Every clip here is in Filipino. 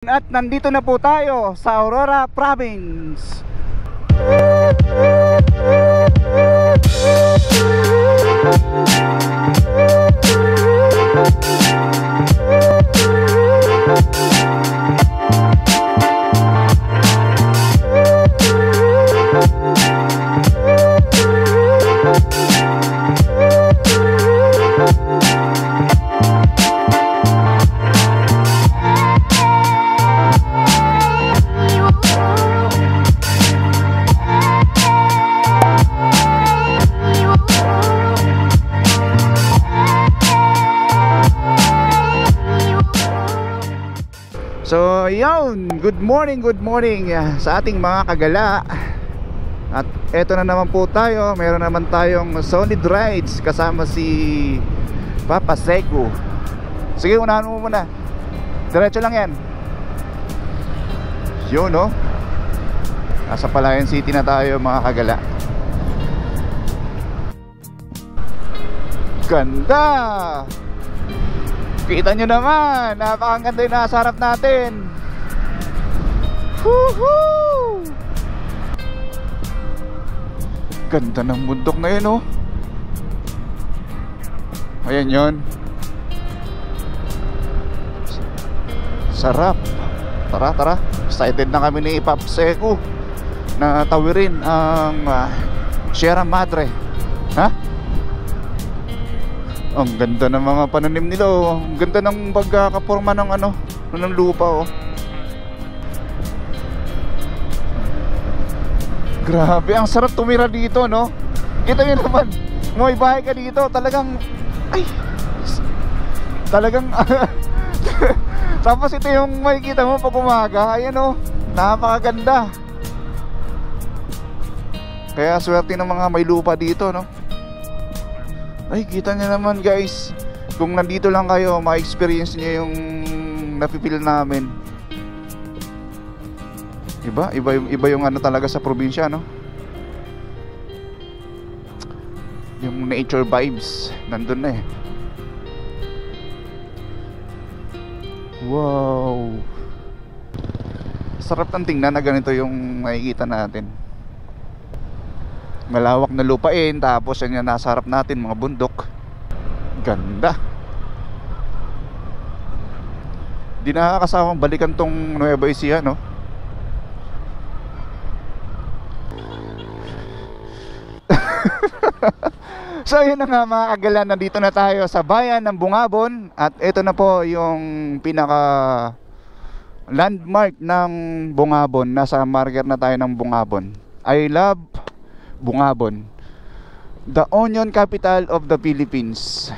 At nandito na po tayo sa Aurora Province. So yun, good morning sa ating mga kagala. At eto na naman po tayo, meron naman tayong solid rides kasama si Papa Seiko. Sige, unahan mo muna. Diretso lang yan. Yun, no? Nasa Palayan City na tayo mga kagala. Ganda! Kita nyo naman, napakaganda yung nasa harap natin. Woohoo! Ganda ng bundok ngayon, oh. Ayan yun. Sarap. Tara. Excited na kami ni Pap Seco na tawirin ang Sierra Madre. Ha? Ang ganda ng mga pananim nila, oh. Ang ganda ng pagkakaporma ng ng lupa, oh. Grabe, ang sarap tumira dito, no? Kita nyo naman, may bahay ka dito, talagang tapos ito yung makikita mo pag umaga. Ayan, oh, napakaganda. Kaya swerte ng mga may lupa dito, no? Ay, kita nyo naman guys, kung nandito lang kayo, ma-experience nyo yung napipil namin. Iba yung talaga sa probinsya, no? Yung nature vibes, nandun na eh. Wow! Sarap ng tingnan na ganito yung makikita natin. Malawak na lupain, tapos yan yung nasa harap natin, mga bundok. Ganda. Di nakakasawang balikan tong Nueva Ecija, no? So yun na nga mga kagala, nandito na tayo sa bayan ng Bungabon. At ito na po yung pinaka landmark ng Bungabon. Nasa marker na tayo ng Bungabon. I love Bungabon, the onion capital of the Philippines.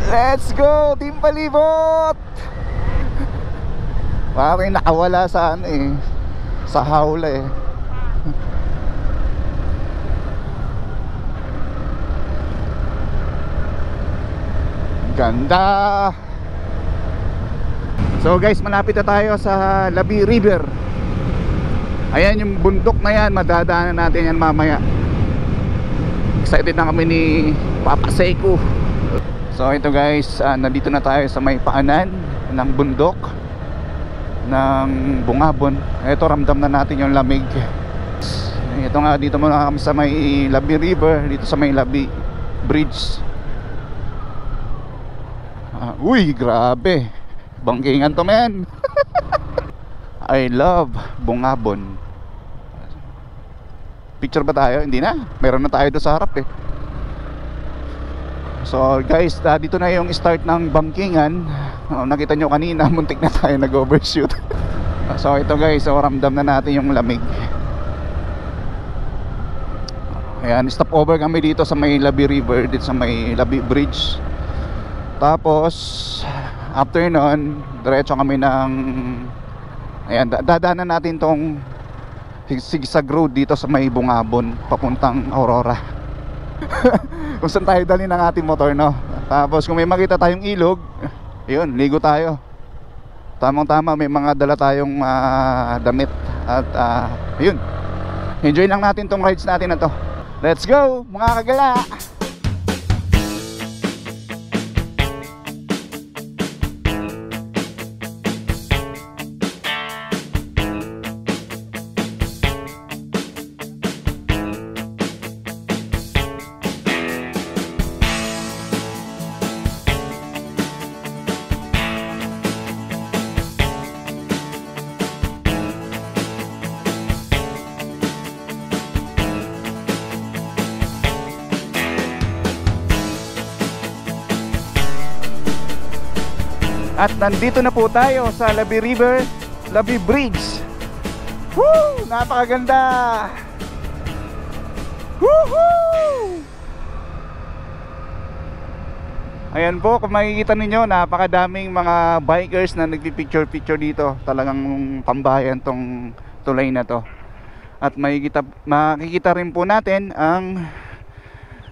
Let's go, Team Palibot! Parang nakawala sa sa hawla eh. Ganda. So guys, malapit na tayo sa Labi River. Ayan yung bundok na yan, madadaanan natin yan mamaya. Excited na kami ni Papa Seiko. So ito guys, nandito na tayo sa may paanan ng bundok ng Bungabon. Ito, ramdam na natin yung lamig. Ito nga, dito muna kami sa may Labi River, dito sa may Labi Bridge. Uy, grabe, bangkingan to, men. I love Bungabon. Picture ba tayo? Hindi na, meron na tayo doon sa harap eh. So guys, dito na yung start ng bangkingan. Nakita nyo kanina, muntik na tayo nag-overshoot. So ito guys, ramdam na natin yung lamig. Ayan, stop over kami dito sa may Labi River, dito sa may Labi Bridge. Tapos after nun, diretso kami ng dadaanan natin tong zigzag road dito sa may Bungabon papuntang Aurora. kung saan tayo dali ng ating motor, no? Tapos kung may makita tayong ilog, yun, ligo tayo. Tamang tama, may mga dala tayong damit. At yun, enjoy lang natin tong rides natin na to. Let's go mga kagala! At nandito na po tayo sa Labi River, Labi Bridge. Woo! Napakaganda! Woohoo! Ayan po, kung makikita ninyo, napakadaming mga bikers na nagpipicture-picture dito. Talagang pambayan tong tulay na to. At makikita rin po natin ang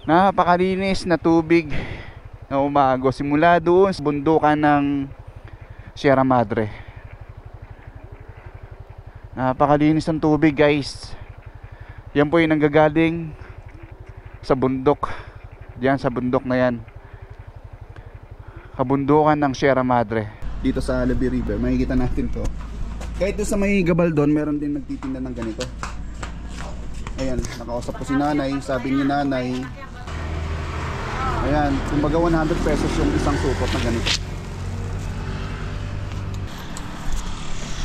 napakalinis na tubig na umaagos simula doon sa bundukan ng Sierra Madre. Napakalinis ng tubig, guys. Yan po yung nanggagaling sa bundok. Diyan sa bundok na yan, kabundukan ng Sierra Madre. Dito sa Labi River, makikita natin to. Kahit doon sa may gabal doon, meron din nagtitinda ng ganito. Ayan, nakausap ko si nanay. Sabi ni nanay, ayan, kumbaga 100 pesos yung isang supot na ganito.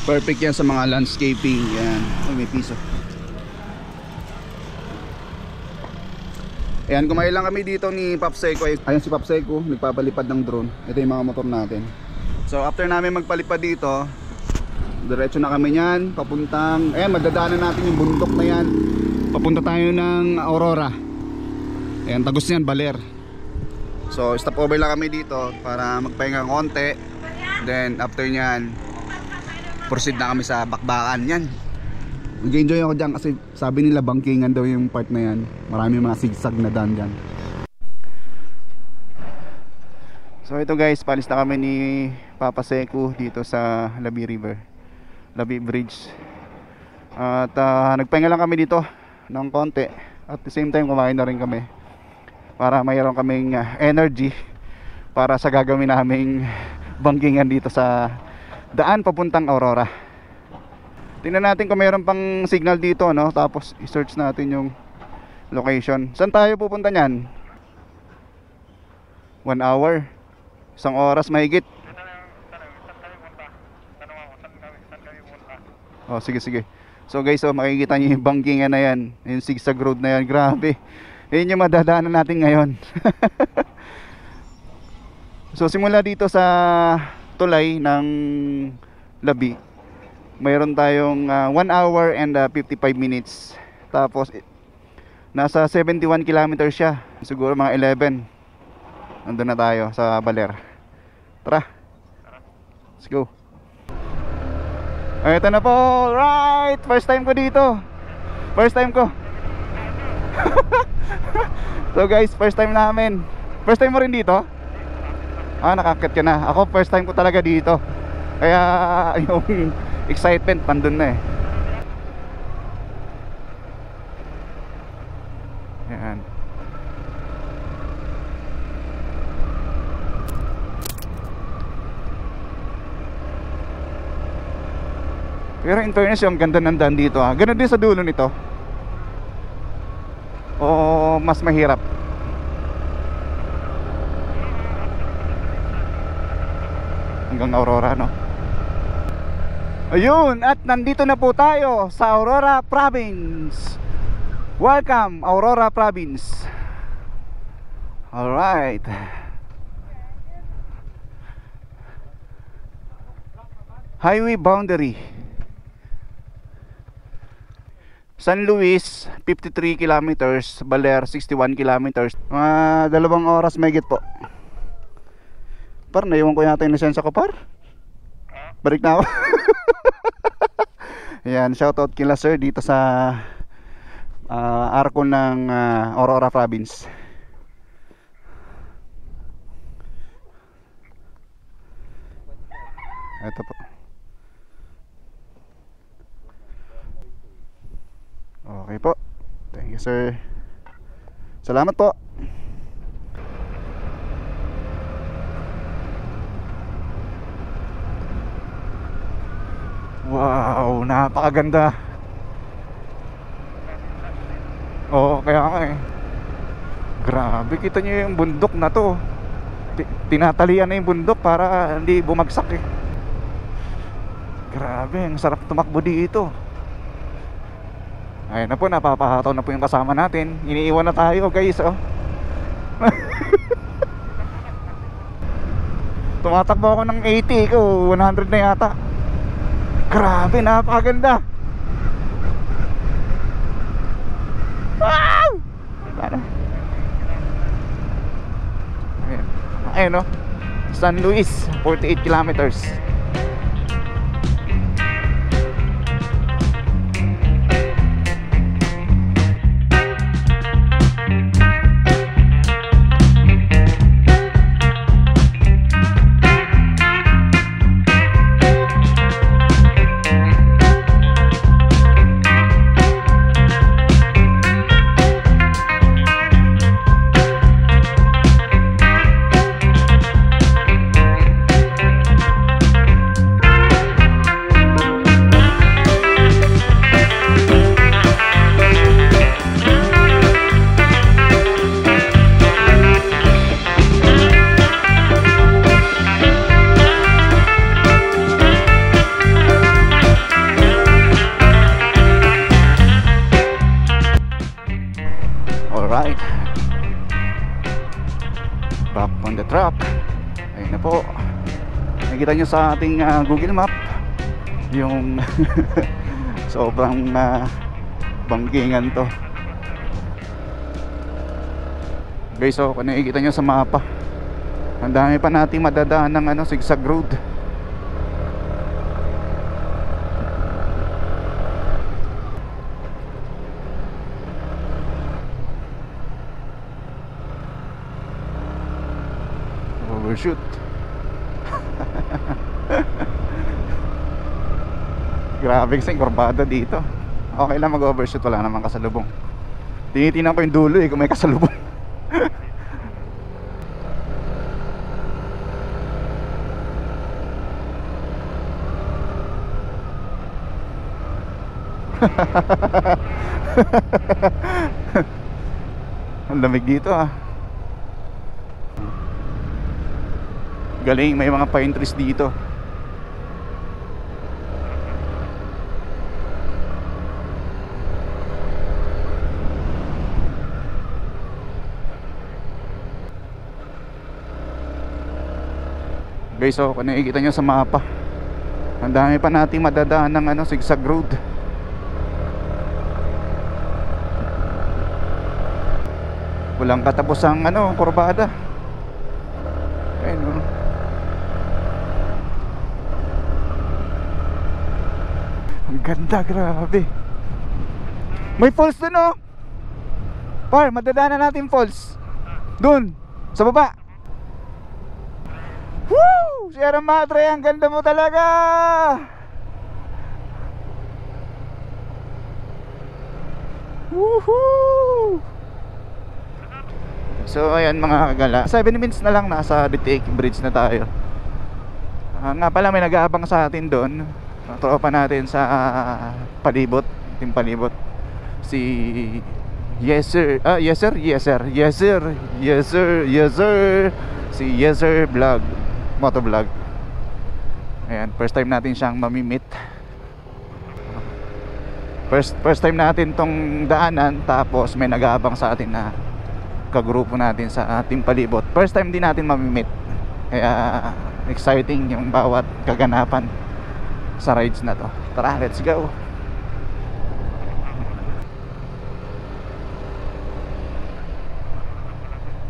Perfect yan sa mga landscaping. Ayan, ay may piso. Ayan, kumain lang kami dito ni Papseco. Ayan si Papseco, nagpapalipad ng drone. Ito yung mga motor natin. So after namin magpalipad dito, diretso na kami niyan, papuntang, ayan, magdadaanan natin yung bundok na yan. Papunta tayo ng Aurora. Ayan, tagos yan, Baler. So stop over lang kami dito para magpahinga konti. Then after nyan, proceed na kami sa bakbakan. Yan, mag-enjoy ako dyan kasi sabi nila bangkingan daw yung part na yan. Marami mga sigsag na daan dyan. So ito guys, palis na kami ni Papa Seco dito sa Labi River, Labi Bridge. At nagpahinga lang kami dito ng konti. At the same time kumain na rin kami para mayroon kaming energy para sa gagawin naming bangkingan dito sa daan papuntang Aurora. Tingnan natin kung mayroon pang signal dito, no? Tapos i-search natin yung location. Saan tayo pupunta niyan? 1 hour, 1 oras mahigit. Oh, sige. So guys, makikita niyo yung bangkingan na yan, yung zigzag road na yan. Grabe, yun yung madadaanan natin ngayon. So simula dito sa tulay ng Labi, mayroon tayong 1 hour and 55 minutes. Tapos nasa 71 kilometers siya. Siguro mga 11 nandun na tayo sa Baler. Tara, let's go. Ito na po, right, first time ko dito. First time ko. So guys, first time namin. First time mo rin dito? Nakakit ka na. Ako first time ko talaga dito. Kaya yung excitement pandun na eh. Ayan. Pero in fairness, yung ganda ng daan dito. Ganun din sa dulo nito. O mas mahirap? Hanggang Aurora, no? Ayun, at nandito na po tayo sa Aurora Province. Welcome, Aurora Province. Alright. Highway boundary. San Luis 53 kilometers, Baler 61 kilometers. Mga 2 oras mahigit po. Par, naiwan ko yata yung lisensya ko, par. Balik na ako. Ayan, shoutout kila sir dito sa Arco ng Aurora Province. Ito po. Okay po. Thank you, sir. Salamat po. Wow, napakaganda. Oo, kaya nga eh. Grabe, kita nyo yung bundok na to. Tinatalian na yung bundok para hindi bumagsak eh. Grabe, ang sarap tumakbo dito. Ayun na po, napapahataw na po yung kasama natin. Iniiwan na tayo guys, oh. Tumatakbo ako ng 80 ko, 100 na yata. Grabe, napakaganda. Wow! Wala na. Ayun. Ayun, oh. San Luis, 48 kilometers. Alright, back on the truck. Ayun na po. Nakikita nyo sa ating Google Map yung sobrang banggingan to guys. So kung nakikita nyo sa mapa, ang dami pa natin madadaan ng zigzag road. Overshoot. Grabe kasing kurbada dito. Okay lang mag-overshoot, wala namang kasalubong. Tinitingnan ko yung dulo kung may kasalubong. Ang lamig dito Galing, may mga pine trees dito. Guys, so kung nakikita nyo sa mapa, ang dami pa natin madadaan ng zigzag road. Walang katapusang kurbada. Ayun. Ang ganda, grabe. May falls dun Par, madadaanan natin falls dun, sa baba. Woo! Sierra Madre, ang ganda mo talaga. Woohoo! So ayan mga kagala, 7 minutes na lang nasa Ditake Bridge na tayo. Nga pala, may nag-aabang sa atin doon, tropa natin sa palibot, team palibot. Si Yes sir, yes sir, yes sir, yes sir, yes sir, yes sir. Si Yes sir vlog, motovlog. Ayan, first time natin siyang mamimit. First time natin tong daanan. Tapos may nag-aabang sa atin na kagrupo natin sa team palibot. First time din natin mamimit. Kaya exciting yung bawat kaganapan sa rides na to. Tara, let's go.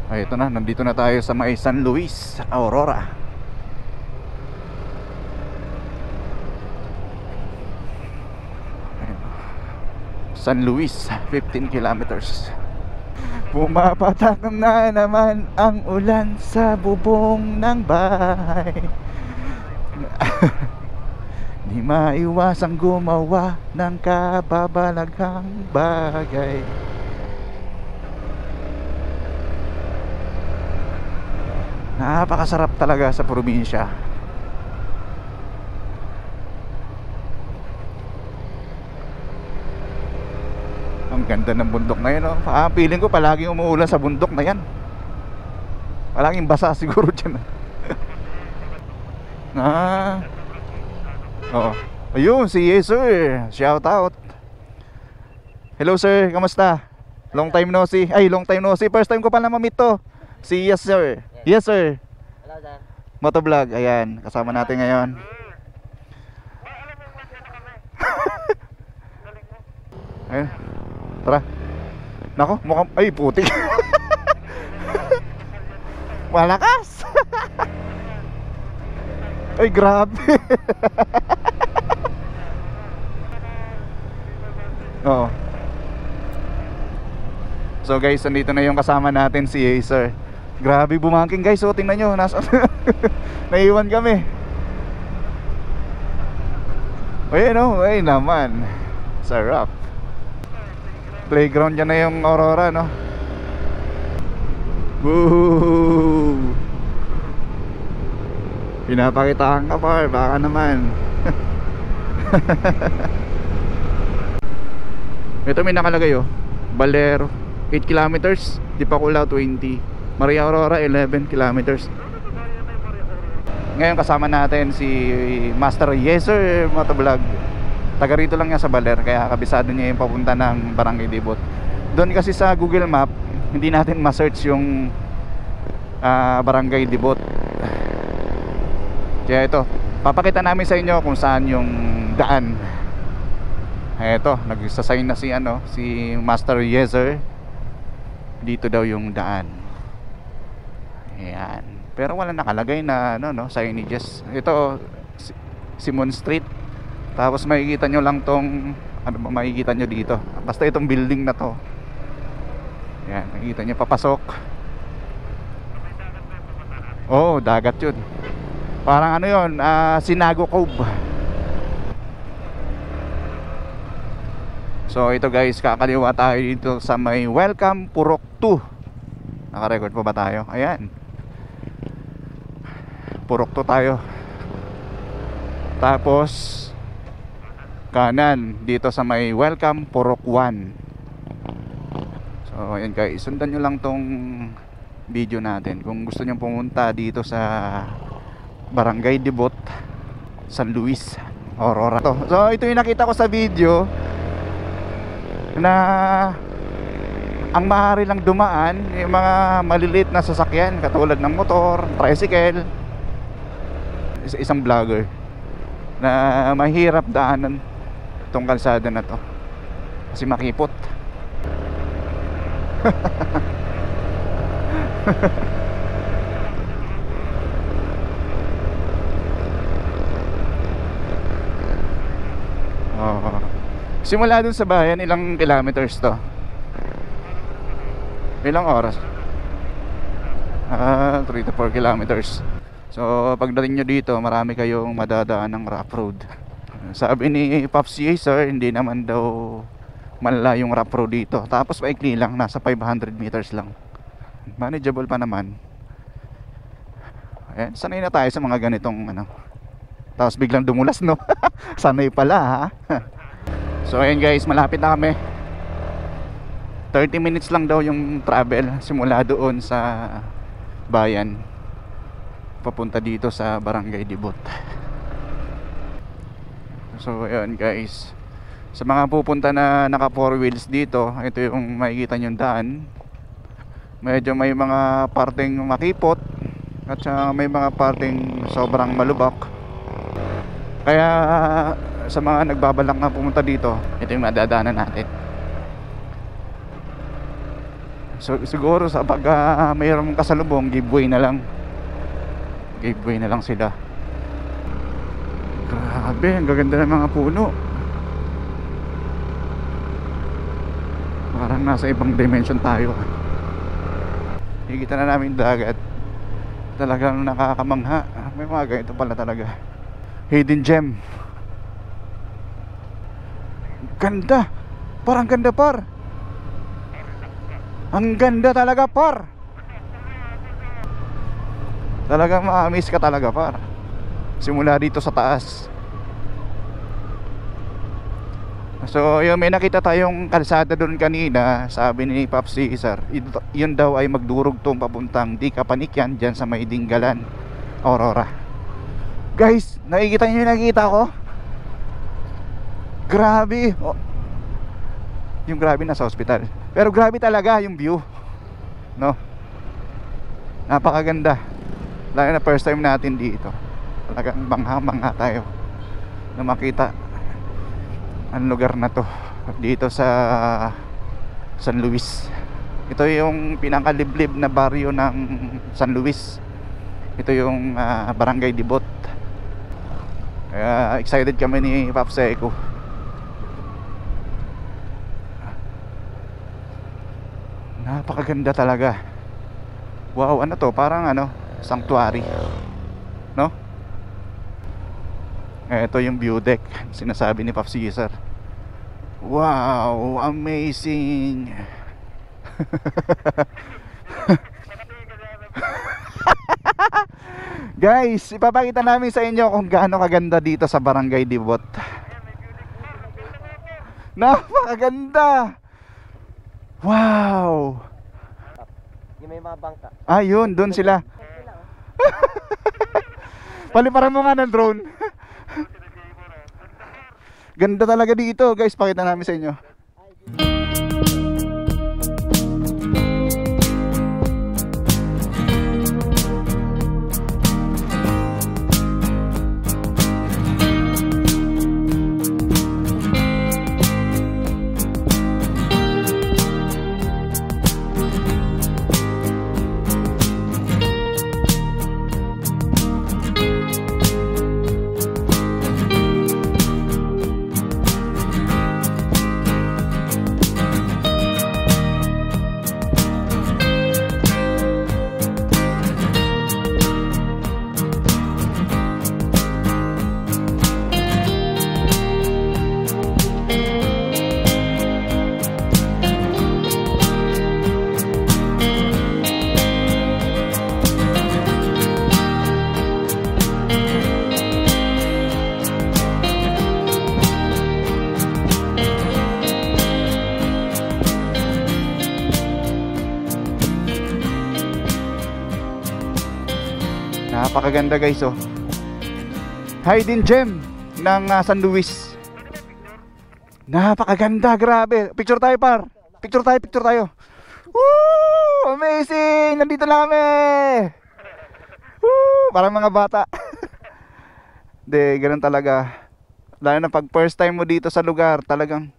Ay, ito na, nandito na tayo sa may San Luis, Aurora. San Luis, 15 kilometers. Pumapatak na naman ang ulan sa bubong ng bahay. Di maiwasang gumawa ng kababalaghang bagay. Napakasarap talaga sa probinsya. Ang ganda ng bundok na yun, oh. Feeling ko palaging umuulan sa bundok na yan. Palaging basa siguro dyan. Oo. Ayun, si Yes Sir. Shout out. Hello sir, kamusta? Long time no see. Ay, long time no see. First time ko pala ma-meet to. Si Yes Sir. Yes Sir. Hello sir. Motovlog, ayan. Kasama natin ngayon. Ayun. Tara. Nako, mukhang... Ay, putik. Malakas. Ay, grabe. Oo. So guys, nandito na yung kasama natin si Acer. Grabe bumangking guys, so tingnan nyo, nasa naiwan kami. Ayun o, ay naman. Sarap. Playground dyan na yung Aurora, no? Woo! Pinapakitaan ka pa, baka naman. Ito may nakalagay oh, Baler 8 kilometers, Dipakula 20, Maria Aurora 11 kilometers. Ngayon kasama natin si Master Yeser Motovlog. Taga rito lang niya sa Baler, kaya kabisado niya yung papunta ng Barangay Dibot. Doon kasi sa Google Map hindi natin ma-search yung Barangay Dibot. Kaya ito, papakita namin sa inyo kung saan yung daan. Eto, nagsasign na si Master Yeser. Dito daw yung daan. Ayan. Pero wala nakalagay na signages. Ito Simon Street. Tapos makikita nyo lang tong makikita nyo dito. Basta itong building na to. Ayan, makikita nyo papasok. Oh, dagat yun. Parang yun, Sinago Cove. So ito guys, kakaliwa tayo dito sa may Welcome Purok 2. Naka-record pa ba tayo? Ayan, Purok 2 tayo. Tapos kanan dito sa may Welcome Purok 1. So ayan guys, sundan nyo lang tong video natin kung gusto nyo pumunta dito sa Barangay Dibot, San Luis, Aurora. So ito yung nakita ko sa video na ang maaari lang dumaan yung mga maliliit na sasakyan katulad ng motor, tricycle. Isang vlogger na mahirap daanan itong kalsada na to kasi makipot. Simula dun sa bayan, ilang kilometers to? Ilang oras? 3 to 4 kilometers. So pagdating nyo dito, marami kayong madadaan ng rough road. Sabi ni Pops Yeser, hindi naman daw malala yung rough road dito. Tapos paikli lang, nasa 500 meters lang. Manageable pa naman. Ayan, sanay na tayo sa mga ganitong Tapos biglang dumulas, no? Sanay pala, ha? So ayan guys, malapit na kami. 30 minutes lang daw yung travel simula doon sa bayan papunta dito sa Barangay Dibot. So ayan guys, sa mga pupunta na naka 4 wheels dito, ito yung makikita nyong daan. Medyo may mga parteng makipot at may mga parteng sobrang malubak. Kaya sa mga nagbabalak na pumunta dito, ito yung madadaanan natin. So siguro sa pag mayroong kasalubong, giveaway na lang. Giveaway na lang sila. Grabe, ang gaganda ng mga puno. Parang nasa ibang dimension tayo. Higita na namin dagat. Talagang nakakamangha. May mga ganito pala talaga. Hidden gem. Ganda. Parang ganda par. Ang ganda talaga par. Talagang ma-amaze ka talaga par. Simula dito sa taas. So yun, may nakita tayong kalsada doon kanina. Sabi ni Pops Cesar, yun daw ay magdurugtong papuntang Di Kapanikyan, dyan sa may Dinggalan, Aurora. Guys, nakikita nyo yung nakikita ko? Grabe. Oh. Yung grabe nasa hospital. Pero grabe talaga yung view, no? Napakaganda. Lalo na first time natin dito. Talagang bangha-bangha tayo na makita ang lugar na to dito sa San Luis. Ito yung pinakaliblib na baryo ng San Luis. Ito yung Barangay Dibot. Kaya excited kami ni Pops Seiko. Napakaganda talaga. Wow, ano to? Parang ano, sanctuary, no? Ito yung view deck, sinasabi ni Pops Cesar. Wow, amazing. Guys, ipapakita namin sa inyo kung gaano kaganda dito sa Barangay Dibot. Napakaganda. Wow. Yung may mga bangka. Ah, yun, doon sila. Paliparan mo nga ng drone. Ganda talaga dito, guys. Pakita namin sa inyo. Napakaganda guys, oh. Hidden gem ng San Luis. Napakaganda, grabe. Picture tayo par. Picture tayo. Woo! Amazing! Nandito na kami. Woo! Parang mga bata. De, ganun talaga. Lalo na pag first time mo dito sa lugar, talagang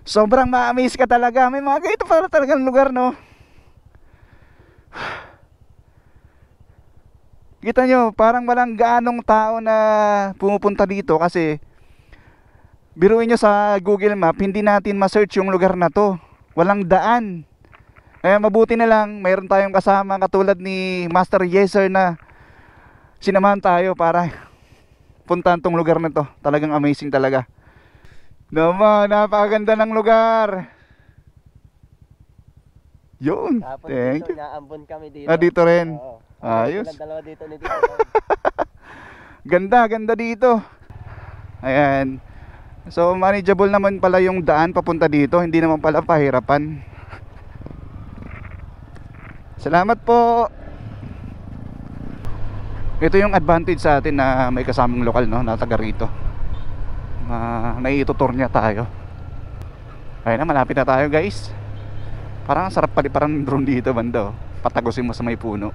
sobrang ma-amaze ka talaga. May mga ganito para talagang lugar, no? Kita nyo, parang walang gaanong tao na pumupunta dito kasi biruin nyo sa Google Map, hindi natin ma-search yung lugar na to. Walang daan. Kaya mabuti na lang, mayroon tayong kasama katulad ni Master Yeser na sinamahan tayo para puntahan tong lugar na to. Talagang amazing talaga. Naman, napakaganda ng lugar. Yun. Tapos Thank dito, you. naambon kami dito. Dito rin. Oo. Ayos. Dalawa dito ni dito. Ganda dito. Ayan. So manageable naman pala yung daan papunta dito. Hindi naman pala pahirapan. Salamat po. Ito yung advantage sa atin na may kasamang lokal, no, na taga rito. Naitutur niya tayo. Ayun na, malapit na tayo guys. Parang sarap paliparan ng drone dito banda, oh. Patagusin mo sa may puno.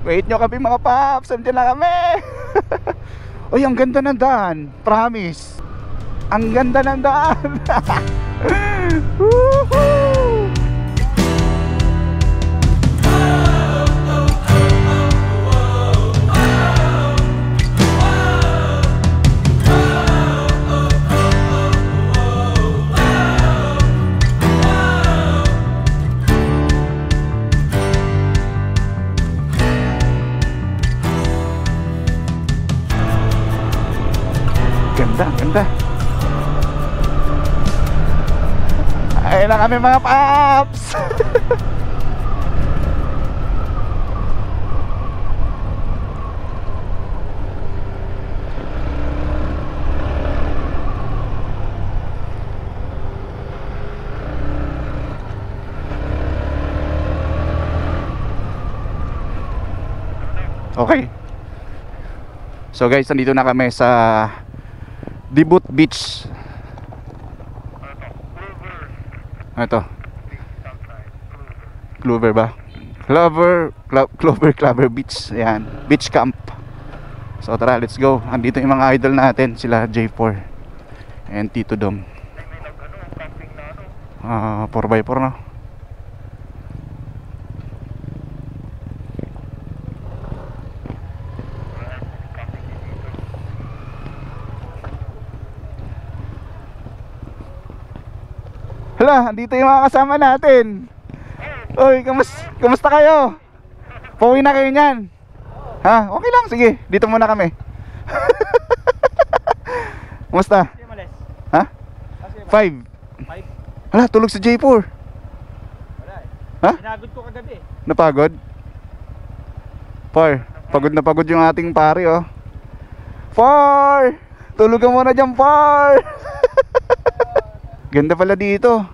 Wait nyo kami mga paps, nandiyan na kami. Uy, ang ganda ng daan. Promise. Ang ganda ng daan. Woohoo! Ganda. Ayun na kami mga paps. Okay. So guys, nandito na kami sa Debut Beach. Ito. Clover ba? Clover Beach. Ayan, beach camp. So tara, let's go. Andito yung mga idol natin, sila J4 and Tito Dom. 4x4 no? Hala, andito yung mga kasama natin. Uy, kamusta kayo? Pauwi na kayo niyan? Ha? Okay lang, sige. Dito muna kami. Kamusta? Ha? 5. Hala, tulog si J4. Ha? Pinagod ko kagabi. Napagod? Pagod na pagod yung ating pare, oh. Tulog ka muna dyan, Ganda pala dito.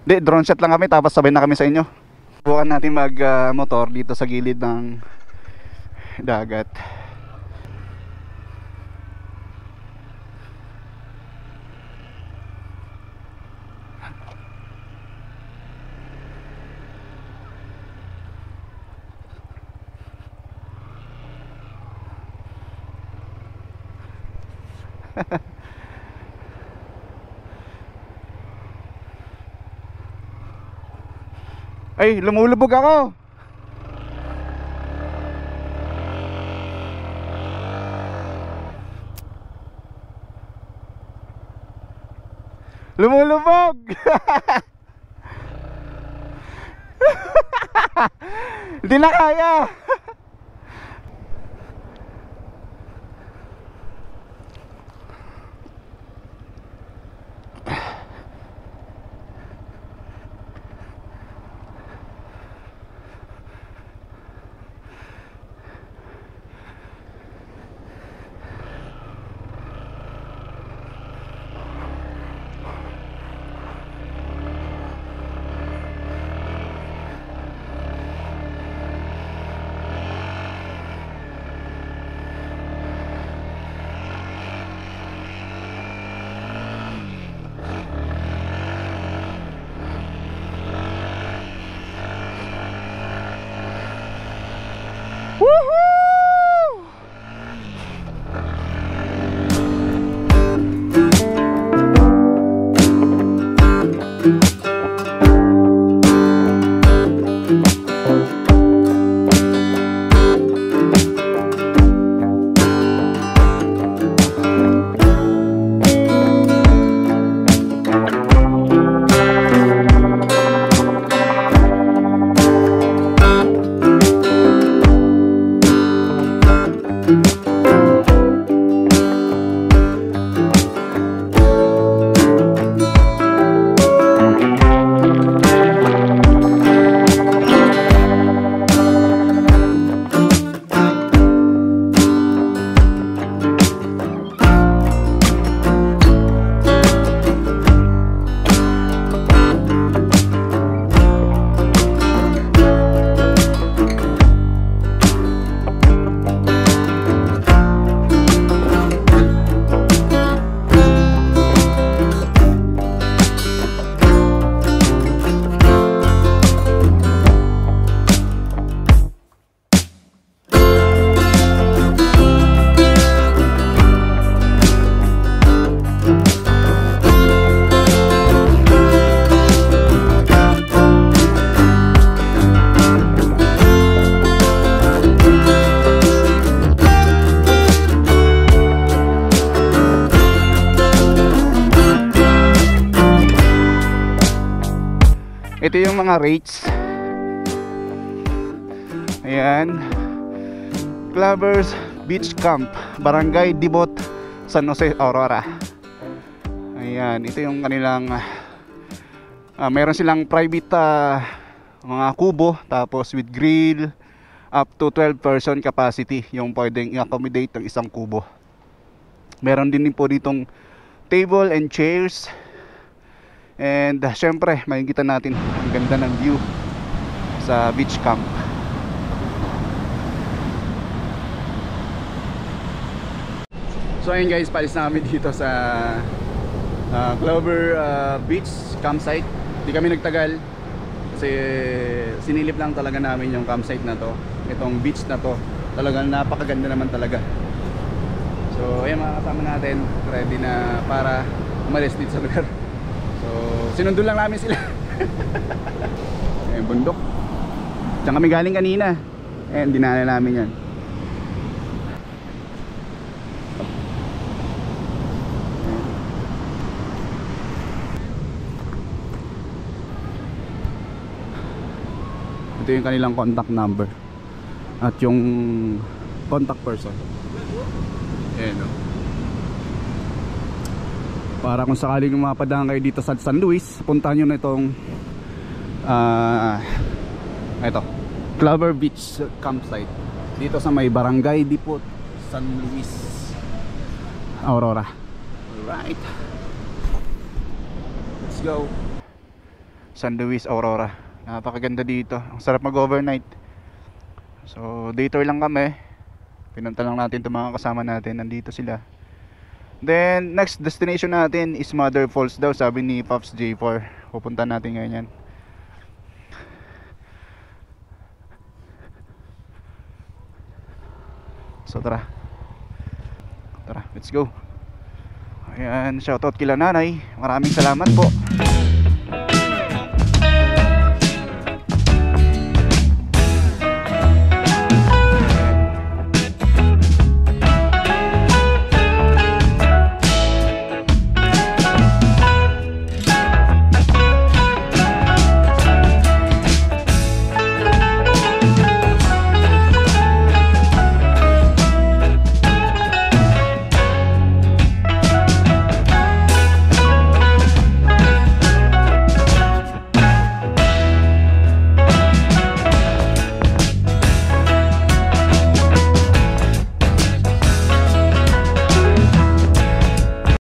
Hindi, drone shot lang kami tapos sabay na kami sa inyo. Bukan natin mag motor dito sa gilid ng dagat. Ay, lumulubog ako. Lumulubog. Hindi na kaya. Woohoo! Ito yung mga rates. Ayan, Clovers Beach Camp, Barangay Dibot San Jose, Aurora. Ayan, ito yung kanilang meron silang private mga kubo, tapos with grill, up to 12 person capacity yung pwedeng i-accommodate ng isang kubo. Meron din po ditong table and chairs. And syempre makikita natin ang ganda ng view sa beach camp. So ayun guys, palis na kami dito sa Clover Beach campsite. Di kami nagtagal kasi sinilip lang talaga namin yung campsite na to. Itong beach na to, talagang napakaganda naman talaga. So ayun, mga kasama natin ready na para umalis dito sa lugar. So sinundo lang namin sila. Ayun, bundok. Diyan kami galing kanina. Ayun, dinala namin yan. Ito yung kanilang contact number at yung contact person. Ayan, no? Para kung sakaling mapadaan kayo dito sa San Luis, puntahan nyo na itong ito, Clover Beach campsite dito sa may Barangay Dipot, San Luis, Aurora. Alright, let's go. San Luis, Aurora. Napakaganda dito. Ang sarap mag-overnight. So, day tour lang kami. Pinunta lang natin itong mga kasama natin. Nandito sila. Then, next destination natin is Mother Falls daw, sabi ni Pops J4. Pupunta natin ngayon yan. So, tara. Tara, let's go. Ayan, shoutout kila nanay. Maraming salamat po.